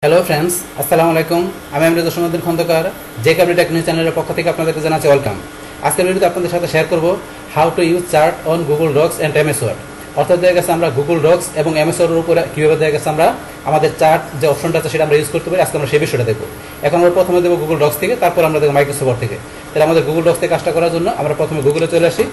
Hello friends, আসসালামু আলাইকুম। আমি আমৃত সমাদ্দিন খন্দকার, যে কাবলি টেক নিউজ চ্যানেলের পক্ষ থেকে আপনাদেরকে জানাচ্ছি ওয়েলকাম। আজকের ভিডিওতে আপনাদের সাথে শেয়ার করব how to use chart on Google Docs and MS Word. অর্থাৎ দেখা গেছে আমরা গুগল ডক্স এবং এমএস ওয়ার্ডের উপরে কীভাবে দেখা গেছে আমরা আমাদের চার্ট যে অপশনটা আছে সেটা আমরা ইউজ করতে পারি। আজকে আমরা সেই বিষয়টা দেখব। এখন আমরা প্রথমে দেবো গুগল ডক্স থেকে, তারপর আমরা দেখবো মাইক্রোসফট থেকে। তাহলে আমাদের গুগল ডক্স থেকে কাজটা করার জন্য আমরা প্রথমে গুগলে চলে আসি,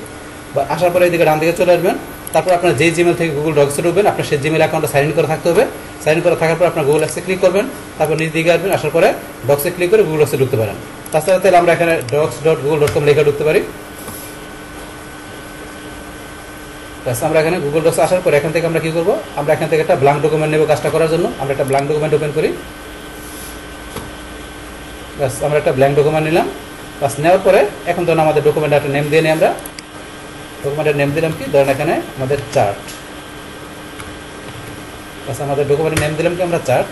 বা আসার পরে এইদিকে ডান দিকে চলে আসবেন। তারপর আপনার যে জিমেল থেকে গুগল ডক্সে ঢুকবেন, আপনার সেই জিমেল অ্যাকাউন্টে সাইন ইন করে থাকতে হবে। সাইন ইন করে থাকার পর আপনার গুগল ডক্সে ক্লিক করবেন, তারপর নিজ দিকে আসবেন, আসার পরে ডক্সে ক্লিক করে গুগল ডক্সে ঢুকতে পারেন। তাছাড়া তাহলে আমরা এখানে docs.google.com লিখে ঢুকতে পারি। আমরা এখানে গুগল ডক্স আসার পরে এখান থেকে আমরা কি করবো, আমরা এখান থেকে একটা ব্ল্যাঙ্ক ডকুমেন্ট নেব কাজটা করার জন্য। আমরা একটা ব্ল্যাঙ্ক ডকুমেন্ট ওপেন করি। আমরা একটা ব্ল্যাঙ্ক ডকুমেন্ট নিলাম। নেওয়ার পরে এখন ধরুন আমাদের ডকুমেন্টে একটা নেম দিয়ে নিই। আমরা ডকুমেন্টের নেম দিলাম কি, ধরেন এখানে আমাদের চার্ট। আমাদের ডকুমেন্টের নেম দিলাম কি আমরা চার্ট।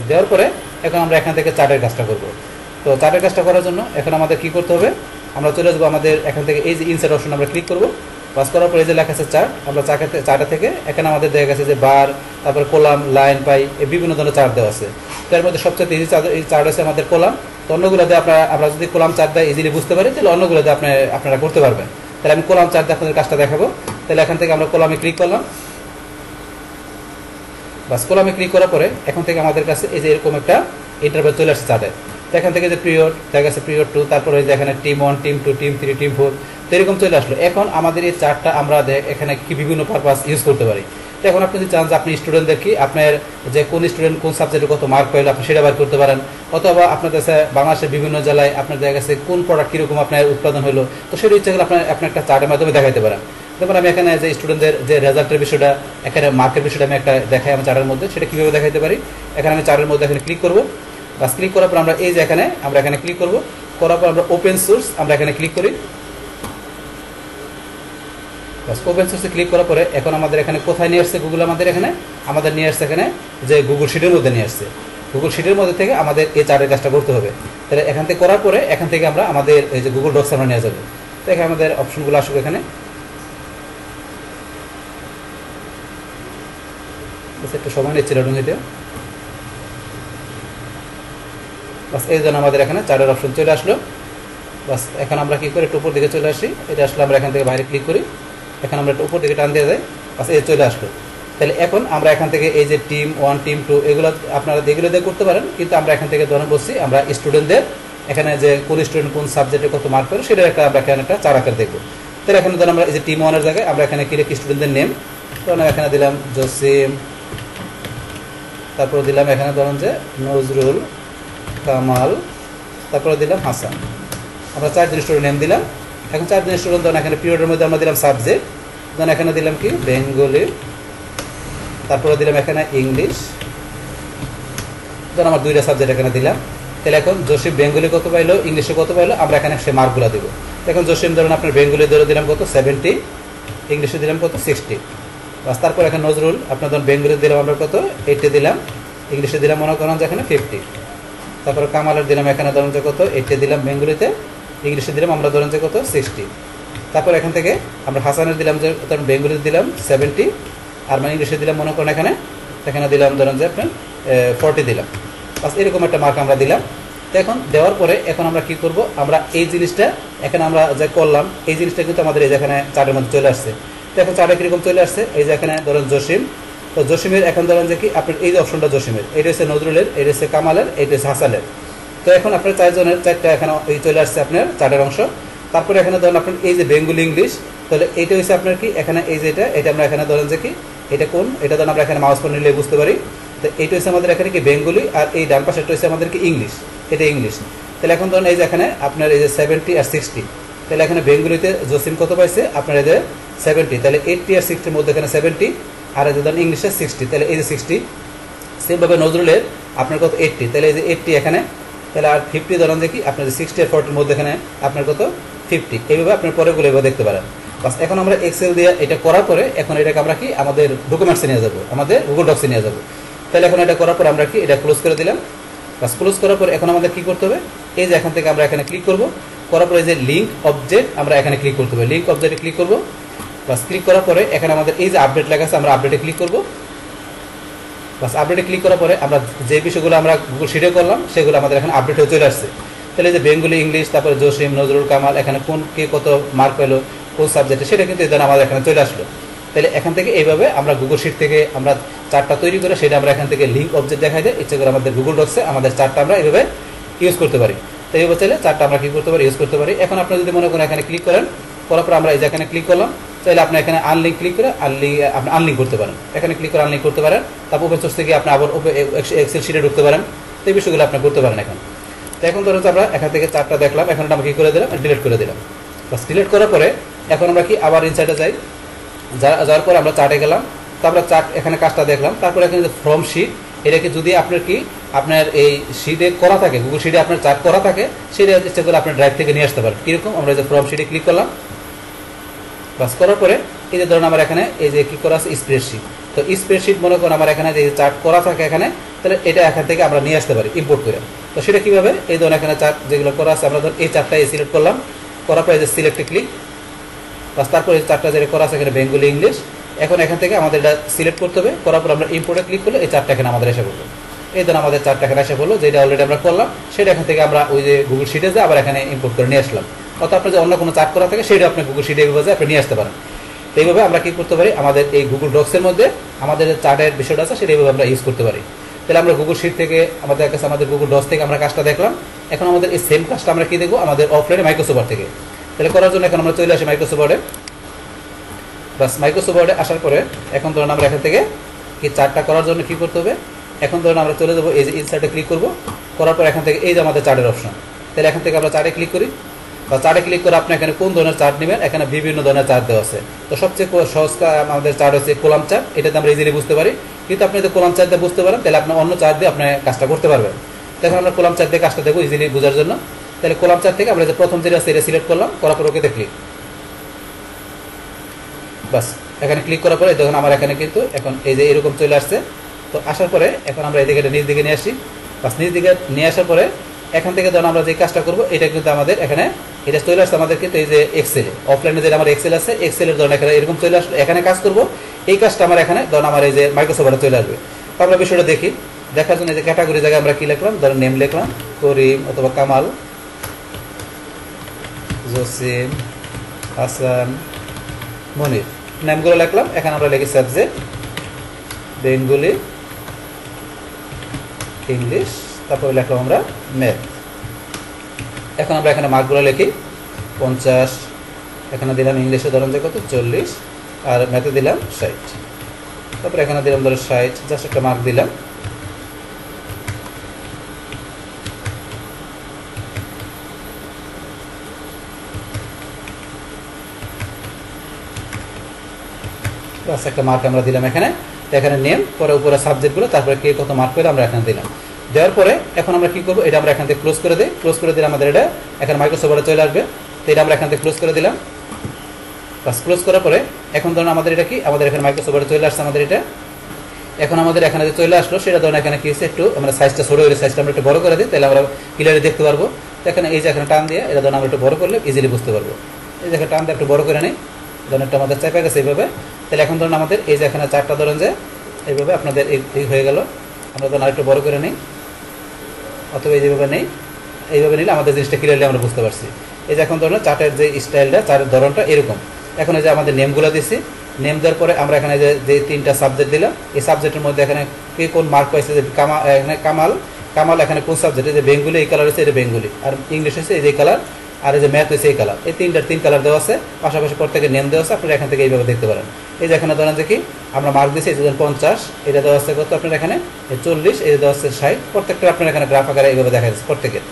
দেওয়ার পরে এখন আমরা এখান থেকে চার্টের কাজটা করব। তো চার্টের কাজটা করার জন্য এখন আমাদের কি করতে হবে, আমরা চলে আসবো আমাদের এখান থেকে এই যে ইনসার্ট অপশন আমরা ক্লিক করবো। পাস করার পরে এই যে লেখা আছে চার্ট, আমরা চার্টে থেকে এখানে আমাদের দেখা গেছে যে বার, তারপরে কলাম, লাইন, পাই, এই বিভিন্ন ধরনের চার্ট দেওয়া আছে। তো এর মধ্যে সবচেয়ে ইজি এই চার্ট আছে আমাদের কলাম। তো অন্যগুলো দিয়ে আমরা যদি কলাম চার্ট দিয়ে ইজিলি বুঝতে পারি, তাহলে অন্যগুলো দিয়ে আপনারা করতে পারবেন। তাহলে আমি কলাম চার্ট দিয়ে আপনাদের কাজটা দেখাবো। তাহলে এখান থেকে আমরা কলামে ক্লিক করলাম। কলামে ক্লিক করার পরে এখন থেকে আমাদের কাছে এই যে এরকম একটা ইন্টারভেল চলে আসছে চার্টে। তো এখান থেকে যে পিরিয়ড দেখা গেছে পিরিয়ড 2, তারপরে যে এখানে টিম 1, টিম 2, টিম 3, টিম 4, তো এরকম চলে আসলো। এখন আমাদের এই চার্টটা আমরা এখানে কি বিভিন্ন পারপাস ইউজ করতে পারি। তো এখন আপনি যদি চান যে আপনি স্টুডেন্টদের কি আপনার যে কোন স্টুডেন্ট কোন সাবজেক্টে কত মার্ক পাইলো আপনি সেটা বার করতে পারেন, অথবা আপনার কাছে বাংলাদেশের বিভিন্ন জেলায় আপনার দেখা গেছে কোন প্রোডাক্ট কীরকম আপনার উৎপাদন হলো, তো সেটা ইচ্ছা করলে আপনি একটা চার্টের মাধ্যমে দেখাইতে পারেন। যেমন আমি এখানে যে স্টুডেন্টদের যে রেজাল্টের বিষয়টা, এখানে মার্কের বিষয়টা আমি একটা দেখাই আমার চার্টের মধ্যে, সেটা কীভাবে দেখাইতে পারি। এখানে আমি চার্টের মধ্যে এখানে ক্লিক করবো। ক্লিক করার পর আমরা এই যে আমরা এখানে ক্লিক করবো। করার পর আমরা ওপেন সোর্স আমরা এখানে ক্লিক করি। ওপেন সোর্সে ক্লিক করার পরে এখন আমাদের এখানে কোথায় নিয়ে আসছে গুগল, আমাদের নিয়ে আসছে এখানে যে গুগল শিটের মধ্যে নিয়ে আসছে। গুগল শিটের মধ্যে থেকে আমাদের এই চার্টের কাজটা করতে হবে। তাহলে এখান থেকে করার পরে এখান থেকে আমরা আমাদের এই যে গুগল ডক্স আমরা নিয়ে যাবো। তো এখানে আমাদের অপশনগুলো আসবে। এখানে একটু সময় নিচ্ছে লোডিং হইতে। এই জন্য আমাদের এখানে চার্টের অপশন চলে আসলো। এখন আমরা কি করি, একটু উপর দিকে চলে আসি। এটা আসলে আমরা এখান থেকে বাইরে ক্লিক করি। এখন আমরা একটু উপর দিকে টান দিয়ে যাই। এই চলে আসলো। তাহলে এখন আমরা এখান থেকে এই যে টিম 1, টিম 2 এগুলো আপনারা এগুলো দিয়ে করতে পারেন, কিন্তু আমরা এখান থেকে ধরুন বলছি আমরা স্টুডেন্টদের এখানে যে কোন স্টুডেন্ট কোন সাবজেক্টে কত মার্ক পেল সেটা আমরা এখানে একটা চার আকার দেখবো। তাহলে এখানে ধরুন আমরা এই যে টিম 1-এর জায়গায় আমরা এখানে কি লিখি স্টুডেন্টদের নেম, তখন এখানে দিলাম জসিম, তারপরে দিলাম এখানে ধরুন যে নজরুল, কামাল, তারপরে দিলাম হাসান। আমরা 4 জন স্টুডেন্ট নেম দিলাম। এখন 4 জন স্টুডেন্ট ধরুন এখানে পিরিয়ডের মধ্যে আমরা দিলাম সাবজেক্ট, ধরুন এখানে দিলাম কি বেঙ্গলি, তারপরে দিলাম এখানে ইংলিশ, ধরুন আমার 2টা সাবজেক্ট এখানে দিলাম। তাহলে এখন জসিম বেঙ্গলি কত পাইলো, ইংলিশে কত পাইলো, আমরা এখানে সে মার্কগুলো দেবো। এখন জসিম ধরুন আপনার বেঙ্গলি ধরে দিলাম কত 70, ইংলিশে দিলাম কত 60। তারপর এখন নজরুল আপনার ধরুন বেঙ্গলি দিলাম আমরা কত 80 দিলাম, ইংলিশে দিলাম মনে করেন যে এখানে 50। তারপরে কামালের দিলাম এখানে ধরুন যে কত 80 দিলাম বেঙ্গলিতে, ইংলিশে দিলাম আমরা ধরুন যে কত 60। তারপর এখান থেকে আমরা হাসানের দিলাম যে ধরুন বেঙ্গলিতে দিলাম 70, আর মানে ইংলিশে দিলাম মনে করেন এখানে দিলাম ধরুন যে আপনার 40 দিলাম। এরকম একটা মার্ক আমরা দিলাম। তো এখন দেওয়ার পরে এখন আমরা কি করব, আমরা এই জিনিসটা এখানে আমরা যা করলাম এই জিনিসটা কিন্তু আমাদের এই যে এখানে চার্টের মধ্যে চলে আসছে। তো এখন চার্টে কীরকম চলে আসছে, এই যে এখানে ধরুন জসিম, তো জসিমের এখন ধরেন যে কি আপনার এই যে অপশনটা জসিমের, এটা হচ্ছে নজরুলের, এটা হচ্ছে কামালের, এটা হচ্ছে হাসানের। তো এখন আপনার 4 জনের 4টা এখানে এই চলে আসছে আপনার চার্টের অংশ। তারপরে এখানে ধরেন আপনার এই যে বেঙ্গলি ইংলিশ, তাহলে এইটা হচ্ছে আপনার কি এখানে এই যে এটা আমরা এখানে ধরেন যে কি এটা কোন, এটা ধরেন আমরা এখানে মাউস পয়েন্ট নিলে বুঝতে পারি। তো এইটা হচ্ছে আমাদের এখানে কি বেঙ্গলি, আর এই ডান পাশেরটা হচ্ছে আমাদের কি ইংলিশ, এটা ইংলিশ। তাহলে এখন ধরেন এই যে এখানে আপনার এই যে 70 আর 60, তাহলে এখানে বেঙ্গলিতে জসিম কত পাইছে আপনার এই যে 70, তাহলে 80 আর 60-এর মধ্যে এখানে 70, আর এই যে ধরেন ইংলিশে 60, তাহলে এই যে 60। সেমভাবে নজরুলের আপনার কত 80, তাহলে এই যে 80 এখানে, তাহলে আর 50 ধরেন দেখি আপনার যে 60 আর 40-এর মধ্যে এখানে আপনার কত 50। এইভাবে আপনার পরেগুলো এভাবে দেখতে পারেন। এখন আমরা এক্সেল দিয়ে এটা করার পরে এখন এটাকে আমরা কি আমাদের ডকুমেন্টসে নিয়ে যাবো, আমাদের গুগল ডক্সে নিয়ে যাবো। তাহলে এখন এটা করার পর আমরা কি এটা ক্লোজ করে দিলাম। ক্লোজ করার পর এখন আমাদের কি করতে হবে, এই যে এখান থেকে আমরা এখানে ক্লিক করবো। করার পরে যে লিঙ্ক অবজেক্ট আমরা এখানে ক্লিক করতে হবে, লিঙ্ক অবজেক্টে ক্লিক করবো। ক্লিক করার পরে এখানে আমাদের এই যে আপডেট লেখা আছে আমরা আপডেটে ক্লিক করবো। বাস আপডেটে ক্লিক করার পরে আমরা যে বিষয়গুলো আমরা গুগল শিটে করলাম সেগুলো আমাদের এখানে আপডেট হয়ে চলে আসছে। তাহলে যে বেঙ্গলি, ইংলিশ, তারপরে জসিম, নজরুল, কামাল, এখানে কোন কে কত মার্ক পেলো কোন সাবজেক্টে সেটা কিন্তু এই ধরনের আমাদের এখানে চলে আসলো। তাহলে এখান থেকে এইভাবে আমরা গুগল শিট থেকে আমরা চার্টটা তৈরি করে সেটা আমরা এখান থেকে লিঙ্ক অবজেক্ট দেখাই দেয়, ইচ্ছে করে আমাদের গুগল ডক্সে আমাদের চার্টটা আমরা এইভাবে ইউজ করতে পারি। তো এইভাবে চাইলে চার্টটা আমরা কী করতে পারি, ইউজ করতে পারি। এখন আপনি যদি মনে করেন এখানে ক্লিক করেন, করার পর আমরা এই যে এখানে ক্লিক করলাম, চাইলে আপনি এখানে আনলিঙ্ক ক্লিক করে আপনি আনলিঙ্ক করতে পারেন, এখানে ক্লিক করে আনলিঙ্ক করতে পারেন। তারপর ওপেন সোর্স থেকে আপনি আবার এক্সেল শিটে ঢুকতে পারেন। তো এই বিষয়গুলো আপনি করতে পারেন এখন। তো এখন ধরুন আমরা এখান থেকে চার্টটা দেখলাম, এখন আমরা কী করে দিলাম, ডিলিট করে দিলাম। বাস ডিলিট করার পরে এখন আমরা কি আবার ইনসাইডে যাই, যাওয়ার পরে আমরা চার্টে গেলাম, তারপরে চার্ট এখানে কাজটা দেখলাম। তারপরে এখানে যে ফ্রম শিট, এটাকে যদি আপনার এই শিটে করা থাকে, গুগল শিটে আপনার চার্ট করা থাকে, সেটা ইচ্ছা করে আপনার ড্রাইভ থেকে নিয়ে আসতে পারেন। কীরকম, আমরা যে ফ্রম শিটে ক্লিক করলাম, বাস করার পরে এই যে ধরুন আমার এখানে এই যে কি করা আছে স্প্রেডশিট। তো স্প্রেডশিট মনে করেন আমার এখানে যে চার্ট করা থাকে এখানে, তাহলে এটা এখান থেকে আমরা নিয়ে আসতে পারি ইম্পোর্ট করে। তো সেটা কীভাবে, এই ধরুন এখানে চার্ট যেগুলো করা আছে, আমরা ধরুন এই চার্টটাই সিলেক্ট করলাম, করার পরে যে সিলেক্টে ক্লিক, বাস তারপরে এই চার্টটা যেটা করা আছে এখানে বেঙ্গলি, ইংলিশ, এখন এখান থেকে আমাদের এটা সিলেক্ট করতে হবে। করার পর আমরা ইম্পোর্টে ক্লিক করলে এই চার্টটা এখানে আমাদের এসে পড়লো। এই ধরুন আমাদের চার্টটা এখানে এসে পড়লো, যেটা অলরেডি আমরা করলাম, সেটা এখান থেকে আমরা ওই যে গুগল শিটে যে আবার এখানে ইম্পোর্ট করে নিয়ে আসলাম। অর্থাৎ আপনার যে অন্য কোনো চার্ট করা থাকে সেটা আপনি গুগল শিটে এইভাবে আপনি নিয়ে আসতে পারেন। তো এইভাবে আমরা কী করতে পারি, আমাদের এই গুগল ডক্সের মধ্যে আমাদের যে চার্টের বিষয়টা আছে সেটা এইভাবে আমরা ইউজ করতে পারি। তাহলে আমরা গুগল শিট থেকে আমাদের কাছে আমাদের গুগল ডক্স থেকে আমরা কাজটা দেখলাম। এখন আমাদের এই সেম কাজটা আমরা কী দেখবো, আমাদের অফলাইনে মাইক্রোসফট থেকে। তাহলে করার জন্য এখন আমরা চলে আসি মাইক্রোসফটে। বাস মাইক্রোসফটে আসার পরে এখন ধরুন আমরা এখান থেকে কি চার্টটা করার জন্য কী করতে হবে, এখন ধরুন আমরা চলে যাবো এই যে ইনসার্টে ক্লিক করবো, করার পর এখান থেকে এই যে আমাদের চার্টের অপশন, তাহলে এখান থেকে আমরা চার্টে ক্লিক করি। বা চার্টে ক্লিক করে আপনি এখানে কোন ধরনের চার্ট নেবেন, এখানে বিভিন্ন ধরনের চার্ট দেওয়া আছে। তো সবচেয়ে সহজ আমাদের চার্ট হচ্ছে কলাম চার্ট, এটাতে আমরা ইজিলি বুঝতে পারি। কিন্তু আপনি যদি কলাম চার্ট দিয়ে বুঝতে পারেন, তাহলে আপনি অন্য চার্ট দিয়ে আপনি কাজটা করতে পারবেন। এখন আমরা কলাম চার্ট দিয়ে কাজটা দেবো ইজিলি বোঝার জন্য। তাহলে কলাম চার্ট থেকে আমরা যে প্রথম যেটা আছে এটা সিলেক্ট করলাম, করার পর ওকে ক্লিক, বাস এখানে ক্লিক করার পরে দেখুন আমার এখানে কিন্তু এখন এই যে এরকম চলে আসছে। তো আসার পরে এখন আমরা এদিকে নিচ দিকে নিয়ে আসি। বাস নিচ দিকে নিয়ে আসার পরে এখান থেকে ধরুন আমরা যে কাজটা করবো, এটা কিন্তু আমাদের এখানে এটা চলে আসছে আমাদের কিন্তু এই যে এক্সেলে, অফলাইনে যেটা আমার এক্সেল আছে, এক্সেলের ধরুন এখানে এরকম চলে আসলো, এখানে কাজ করবো। এই কাজটা আমার এখানে ধরুন আমার এই যে মাইক্রোসফটে চলে আসবে। তো আমরা বিষয়টা দেখি, দেখার জন্য যে ক্যাটাগরি জায়গায় আমরা কি লিখলাম, ধরুন নেম লিখলাম করিম অথবা কামাল, জসিম, হাসান, মনির, নামগুলো লিখলাম। এখানে আমরা লিখি সাবজেক্ট বেঙ্গলি, ইংলিশ, তারপরে লিখলাম আমরা ম্যাথ। এখন আমরা এখানে মার্কগুলো লিখি 50, এখানে দিলাম ইংলিশে ধরুন যে কত 40, আর ম্যাথে দিলাম 60। তারপরে এখানে দিলাম ধরো 60, জাস্ট একটা মার্ক দিলাম। একটা মার্ক আমরা দিলাম এখানে। এখানে নেম, পরে উপরে সাবজেক্টগুলো, তারপরে কে কত মার্ক পেলে আমরা এখানে দিলাম। দেওয়ার পরে এখন আমরা কি করবো, এটা আমরা এখান থেকে ক্লোজ করে দিই। ক্লোজ করে দিলে আমাদের এটা এখন মাইক্রোসফটে চলে আসবে। তো এটা আমরা এখান থেকে ক্লোজ করে দিলাম। বাস ক্লোজ করার পরে এখন ধরুন আমাদের এটা কি, আমাদের এখানে মাইক্রোসফটে চলে আসছে আমাদের এটা। এখন আমাদের এখানে যে চলে আসলো সেটা ধরুন এখানে কি হচ্ছে, একটু আমরা সাইজটা ছোটো হলে সাইজটা আমরা একটু বড় করে দিই, তাহলে আমরা ক্লিয়ারলি দেখতে পারবো। তো এখানে এই যে এখানে টান দিয়ে এটা ধরুন আমরা একটু বড় করলে ইজিলি বুঝতে পারবো। এই যে টান দিয়ে একটু বড় করে নিই, ধরুন একটু আমাদের চাপে গেছে এইভাবে। তাহলে এখন ধরুন আমাদের এই যে এখানে চারটা ধরুন যে এইভাবে আপনাদের এই হয়ে গেল। আমরা ধরুন আরেকটু বড় করে নিই, অথবা এইভাবে নেই, এইভাবে নিলে আমাদের জিনিসটা ক্লিয়ারলি আমরা বুঝতে পারছি। এই যে এখন ধরুন চার্টের যে স্টাইলটা, চার্টের ধরনটা এরকম। এখন এই যে আমাদের নেমগুলো দিচ্ছি, নেম দেওয়ার পরে আমরা এখানে যে 3টা সাবজেক্ট দিলাম, এই সাবজেক্টের মধ্যে এখানে কে কোন মার্ক পাইছে, যে এখানে কামাল এখানে কোন সাবজেক্টে, যে বেঙ্গলি এই কালার হচ্ছে এটা বেঙ্গলি, আর ইংলিশ হচ্ছে এই যে কালার, আর এই যে ম্যাথ হচ্ছে এই কালার। এই 3 কালার দেওয়া আছে, পাশাপাশি প্রত্যেকে নেম দেওয়া আছে। আপনারা এখান থেকে এইভাবে দেখতে পারেন। এই যে এখানে ধরেন যে কি আমরা মার্ক দিচ্ছি, এই যে 50, এটা দেওয়া আছে কত আপনার এখানে 40, এই দেওয়া আছে 60। প্রত্যেকটা আপনার এখানে গ্রাফ আকারে এইভাবে দেখা যাচ্ছে প্রত্যেকের।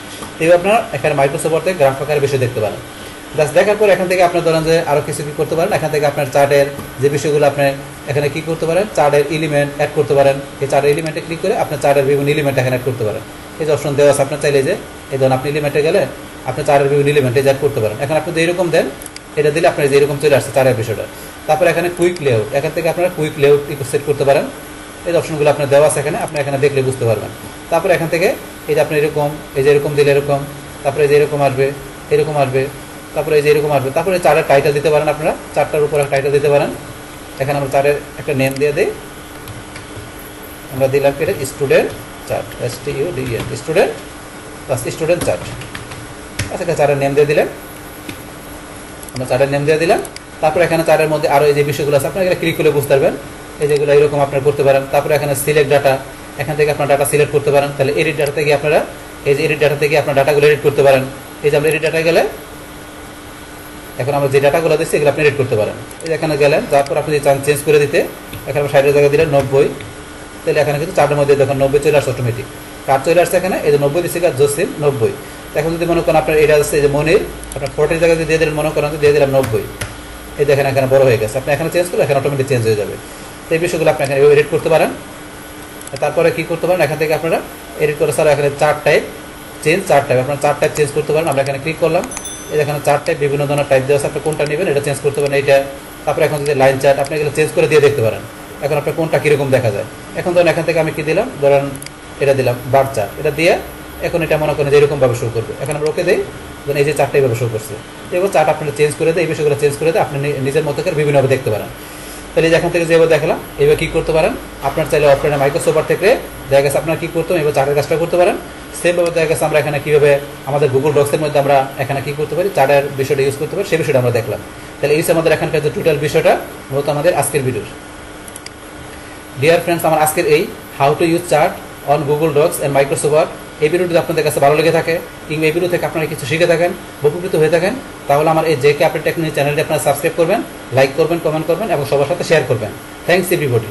এইভাবে আপনারা এখানে মাইক্রোসফট থেকে গ্রাফ আকারে বেশি দেখতে পারেন। জাস্ট দেখার পর এখান থেকে আপনার ধরেন যে আরও কিছু কী করতে পারেন, এখান থেকে আপনার চার্টের যে বিষয়গুলো আপনি এখানে কী করতে পারেন, চার্টের এলিমেন্ট অ্যাড করতে পারেন। এই চার্টের এলিমেন্টে ক্লিক করে আপনার চার্টের বিভিন্ন এলিমেন্ট এখানে অ্যাড করতে পারেন। এই যে অপশন দেওয়া আছে, আপনার চাইলে যে এই ধরুন আপনি এলিমেন্টে গেলে আপনি চার্টের বিভিন্ন এলিমেন্টে অ্যাড করতে পারেন। এখন আপনি যেরকম দেন, এটা দিলে আপনার যেরকম চলে আসছে চার্টের বিষয়টা। তারপরে এখানে কুইক লেআউট, এখান থেকে আপনারা কুইক লেআউট সেট করতে পারেন। এই অপশনগুলো আপনার দেওয়া আছে এখানে, আপনি এখানে দেখলে বুঝতে পারবেন। তারপরে এখান থেকে এই যে আপনি এরকম, এই যে এরকম দিলে এরকম, তারপরে এই যে এরকম আসবে, এরকম আসবে, তারপরে এই যে এরকম আসবে। তারপরে চার্টের টাইটেল দিতে পারেন, আপনারা চারটার উপর একটা টাইটেল দিতে পারেন। এখানে আমরা চার্টের একটা নেম দিয়ে দিই, আমরা দিলাম কি এটা student chart, STUDENT student plus student chart. আচ্ছা, চার্টের নেম দিয়ে দিলেন, আমরা চার্টের নেম দিয়ে দিলাম। তারপর এখানে চার্টের মধ্যে আরও এই যে বিষয়গুলো আছে আপনারা এগুলো ক্লিক করে বুঝতে পারবেন। এই যেগুলো এরকম আপনারা করতে পারেন। তারপরে এখানে সিলেক্ট ডাটা, এখান থেকে আপনার ডাটা সিলেক্ট করতে পারেন। তাহলে এডিট ডাটা থেকে আপনারা এই যে এডিট ডাটা থেকে আপনার ডাটাগুলো এডিট করতে পারেন। এই যে আমরা এডিট ডাটা গেলে এখন আমরা যে ডাটাগুলো দিচ্ছি এগুলো আপনি এডিট করতে পারেন। এই যে এখানে গেলেন, তারপর আপনি যদি চান চেঞ্জ করে দিতে, এখানে 60-এর জায়গায় দিলেন 90, তাহলে এখানে কিন্তু চার্টের মধ্যে দেখুন 90 চলে আসছে অটোমেটিক। কার চলে আসছে এখানে, এই যে 90 দিচ্ছে জসিম 90। এখন যদি মনে করেন আপনার এটা আছে এই যে মনির, আপনার 40-এর জায়গায় দিয়ে দিলেন, মনে করেন দিয়ে দিলাম 90, এই দেখেন এখানে বড় হয়ে গেছে। আপনি এখানে চেঞ্জ করলে এখানে অটোমেটিক চেঞ্জ হয়ে যাবে। তো এই বিষয়গুলো আপনি এখানে এডিট করতে পারেন। তারপরে কি করতে পারেন, এখান থেকে আপনারা এডিট করে ছাড়া এখানে chart type change, chart type আপনার চার্ট টাইপ চেঞ্জ করতে পারেন। আমরা এখানে ক্লিক করলাম, এই এখানে চার্ট টাইপ বিভিন্ন ধরনের টাইপ দেওয়া আছে, আপনি কোনটা নেবেন এটা চেঞ্জ করতে পারেন এইটা। তারপরে এখন যদি লাইন চার্ট আপনি এগুলো চেঞ্জ করে দিয়ে দেখতে পারেন এখন আপনার কোনটা কীরকম দেখা যায়। এখন ধরেন এখান থেকে আমি কি দিলাম, ধরেন এটা দিলাম বার চার্ট, এটা দিয়ে এখন এটা মনে করেন যে এরকমভাবে শো করবে। এখন আমরা ওকে দিই, ধরেন এই যে চার্টটা এইভাবে শো করছে। এবার চার্ট আপনারা চেঞ্জ করে দেয়, এই বিষয়গুলো চেঞ্জ করে দেয়, আপনি নিজের মতো করে বিভিন্নভাবে দেখতে পারেন। তাহলে এখান থেকে যেভাবে দেখালাম এইভাবে কী করতে পারেন। আপনার চাইলে অফলাইনে মাইক্রোসফট থেকে দেখা গেছে আপনার কী করতে হবে, এবার চার্টের কাজটা করতে পারেন। সেমভাবে দেখা গেছে আমরা এখানে কীভাবে আমাদের গুগল ডক্সের মধ্যে আমরা এখানে কী করতে পারি, চার্টের বিষয়টা ইউজ করতে পারি, সেই বিষয়টা আমরা দেখলাম। তাহলে এই আমাদের এখানকার যে টোটাল বিষয়টা মূলত আমাদের আজকের ভিডিওর। ডিয়ার ফ্রেন্ডস, আমার আজকের এই how to use chart on Google Docs and Microsoft এই ভিডিওটি আপনাদের কাছে ভালো লেগে থাকে কিংবা এই ভিডিও থেকে আপনারা কিছু শিখে থাকেন, উপকৃত হয়ে থাকেন, তাহলে আমার এই JK আপডেট টেকনোলজি চ্যানেলটি আপনারা সাবস্ক্রাইব করবেন, লাইক করবেন, কমেন্ট করবেন এবং সবার সাথে শেয়ার করবেন। Thanks everybody.